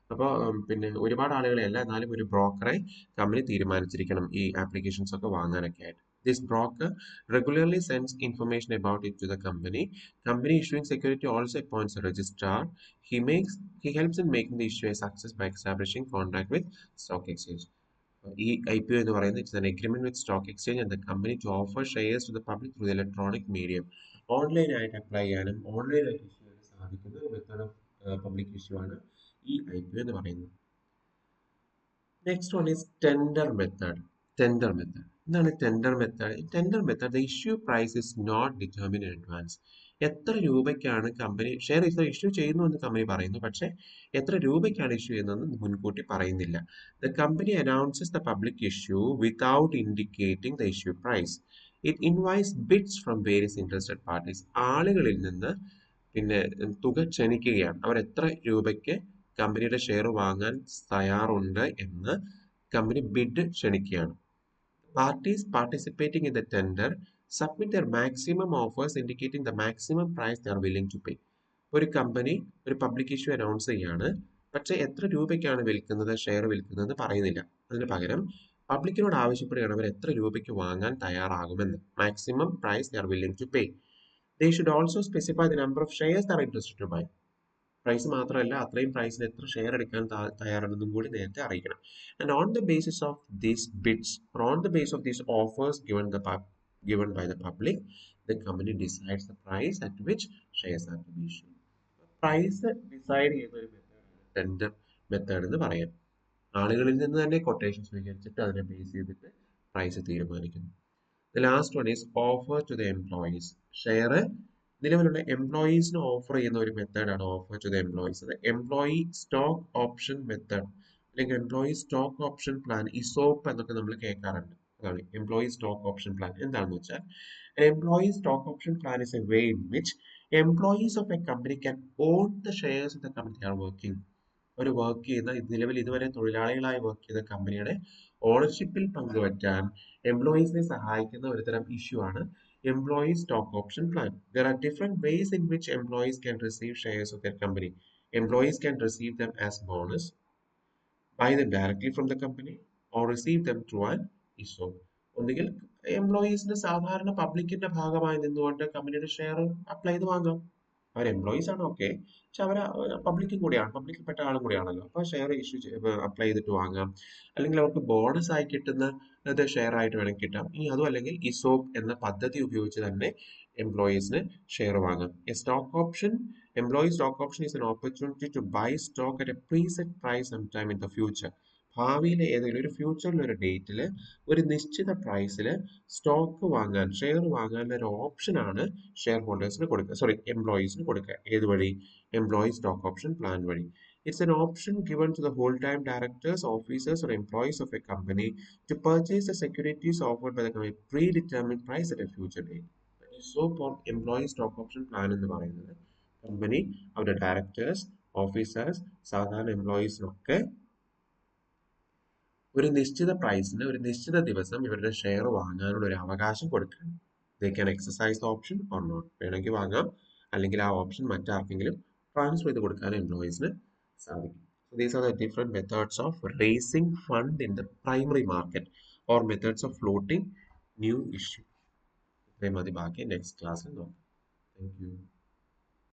അപ്പോൾ പിന്നെ ഒരുപാട് ആളുകളെ അല്ല, എന്നാലും ഒരു ബ്രോക്കറെ കമ്പനി തീരുമാനിച്ചിരിക്കണം ഈ ആപ്ലിക്കേഷൻസ് ഒക്കെ വാങ്ങാനൊക്കെ ആയിട്ട്. This broker regularly sends information about it to the company. Company issuing security also appoints a registrar. He helps in making the issue a success by establishing contact with stock exchange. ഈ IPO എന്ന് പറയുന്നത് it's an agreement with stock exchange and the company to offer shares to the public through electronic medium. Online ആയിട്ട് apply ചെയ്യാനും online ആയിട്ട് issue ചെയ്യാനും സാധിക്കുന്ന ഒരു method of public issue ആണ് ഈ IPO എന്ന് പറയുന്നത്. Next one is tender method. Tender method എന്താണ്? Tender method. Tender method the issue price is not determine in advance. എത്ര രൂപയ്ക്കാണ് കമ്പനി ഷെയർ ഇഷ്യൂ ചെയ്യുന്നു എന്ന് കമ്പനി പറയുന്നു, പക്ഷേ എത്ര രൂപയ്ക്കാണ് ഇഷ്യൂ ചെയ്യുന്നതെന്ന് മുൻകൂട്ടി പറയുന്നില്ല. The company announces the public issue without indicating the issue price. It invites bids from various interested parties. ആളുകളിൽ നിന്ന് പിന്നെ തുക ക്ഷണിക്കുകയാണ്, അവർ എത്ര രൂപയ്ക്ക് കമ്പനിയുടെ ഷെയർ വാങ്ങാൻ തയ്യാറുണ്ട് എന്ന് കമ്പനി ബിഡ് ക്ഷണിക്കുകയാണ്. Parties participating in the tender submit their maximum offers indicating the maximum price they are willing to pay. ഒരു കമ്പനി ഒരു പബ്ലിക് ഇഷ്യൂ അനൗൺസ് ചെയ്യാണ്, പക്ഷെ എത്ര രൂപയ്ക്കാണ് വിൽക്കുന്നത് ഷെയർ വിൽക്കുന്നത് പറയുന്നില്ല. അതിന് പകരം പബ്ലിക്കിനോട് ആവശ്യപ്പെടുകയാണ് അവർ എത്ര രൂപയ്ക്ക് വാങ്ങാൻ തയ്യാറാകുമെന്ന്. Maximum price they are willing to pay. They should also specify the number of shares they are interested to buy. Price മാത്രമല്ല, അത്രയും പ്രൈസിന് എത്ര ഷെയർ എടുക്കാൻ തയ്യാറാണെന്നും കൂടി നേരത്തെ അറിയിക്കണം. And on the basis of these bids or on the basis of these offers given by the public, the company decides the price at which shares are to be issued. Price decide ചെയ്യുന്ന ഒരു മെത്തേഡാണ് tender method എന്ന് പറയാം. ആളുകളിൽ നിന്ന് തന്നെ quotation സ്വീകരിച്ചിട്ട് അതിനെ ബേസ് ചെയ്തിട്ട് പ്രൈസ് തീരുമാനിക്കുന്നു. The last one is offer to the employees. Share നിലവിലുള്ള എംപ്ലോയീസിന് ഓഫർ ചെയ്യുന്ന ഒരു മെത്തേഡാണ് ഓഫർ ടു ദ എംപ്ലോയീസ്. അത് എംപ്ലോയി സ്റ്റോക്ക് ഓപ്ഷൻ മെത്തേഡ് അല്ലെങ്കിൽ എംപ്ലോയി സ്റ്റോക്ക് ഓപ്ഷൻ പ്ലാൻ, ഇസോപ്പ് എന്നൊക്കെ നമ്മൾ കേൾക്കാറുണ്ട്. അതാണ് എംപ്ലോയി സ്റ്റോക്ക് ഓപ്ഷൻ പ്ലാൻ. എന്താണെന്ന് വെച്ചാൽ employee stock option plan is a way in which employees of A company can on the shares in the company are working. ഒരു work ചെയ്യുന്ന നിലവിൽ ഇതുവരെ തൊഴിലാളികളായി വർക്ക് ചെയ്ത കമ്പനിയുടെ ഓണർഷിപ്പിൽ പങ്കുപറ്റാൻ എംപ്ലോയീസിനെ സഹായിക്കുന്ന ഒരു തരം ഇഷ്യൂ ആണ് employee stock option plan. There are different ways in which employees can receive shares of their company. Employees can receive them as bonus, buy them directly from the company, or receive them through an ESOP. ഒന്നുകിൽ എംപ്ലോയീസിന് സാധാരണ പബ്ലിക്കിന്റെ ഭാഗമായി നിന്നുകൊണ്ട് കമ്പനിയുടെ share apply ചെയ്ത് വാങ്ങാം. അവർ employees ആണ്, okay, പക്ഷെ അവർ പബ്ലിക്കും കൂടിയാണ്, പബ്ലിക്കിൽപ്പെട്ട ആളും കൂടിയാണല്ലോ. അപ്പോൾ ഷെയർ അപ്ലൈ ചെയ്തിട്ട് വാങ്ങാം. അല്ലെങ്കിൽ അവർക്ക് ബോണസ് ആയി കിട്ടുന്നത് ഷെയർ ആയിട്ട് വേണമെങ്കിൽ കിട്ടാം. ഇനി അതും അല്ലെങ്കിൽ ഇസോപ്പ് എന്ന പദ്ധതി ഉപയോഗിച്ച് തന്നെ എംപ്ലോയീസിന് ഷെയർ വാങ്ങാം. A stock option employee stock option is an opportunity to buy stock at a preset price some time in the future. ഭാവിയിലെ ഏതെങ്കിലും ഒരു ഫ്യൂച്ചറിൽ ഒരു ഡേറ്റിൽ ഒരു നിശ്ചിത പ്രൈസിൽ സ്റ്റോക്ക് വാങ്ങാൻ, ഷെയർ വാങ്ങാനുള്ള ഒരു ഓപ്ഷനാണ് ഷെയർ ഹോൾഡേഴ്സിന് കൊടുക്കുക, സോറി എംപ്ലോയീസിന് കൊടുക്കുക. ഏത് വഴി? എംപ്ലോയി സ്റ്റോക്ക് ഓപ്ഷൻ പ്ലാൻ വഴി. It's an option given to the whole-time directors, officers, or employees of a company to purchase the securities offered by the company at predetermined price at a future date. So, for employee stock option plan എന്ന് പറയുന്നത് company അവരുടെ directors, officers, സാധാരണ എംപ്ലോയീസിനൊക്കെ ഒരു നിശ്ചിത പ്രൈസിന് ഒരു നിശ്ചിത ദിവസം ഇവരുടെ ഷെയർ വാങ്ങാനുള്ള ഒരു അവകാശം കൊടുക്കുകയാണ്. They can exercise the option or not. വേണമെങ്കിൽ വാങ്ങാം, അല്ലെങ്കിൽ ആ ഓപ്ഷൻ മറ്റാർക്കെങ്കിലും ട്രാൻസ്ഫർ ചെയ്ത് കൊടുക്കാൻ എംപ്ലോയീസിന് സാധിക്കും. So these are the different methods of raising fund in the primary market or methods of floating new issue. ഇത്രയും മതി, ബാക്കി നെക്സ്റ്റ് ക്ലാസ്സിൽ നോക്കാം. Thank you.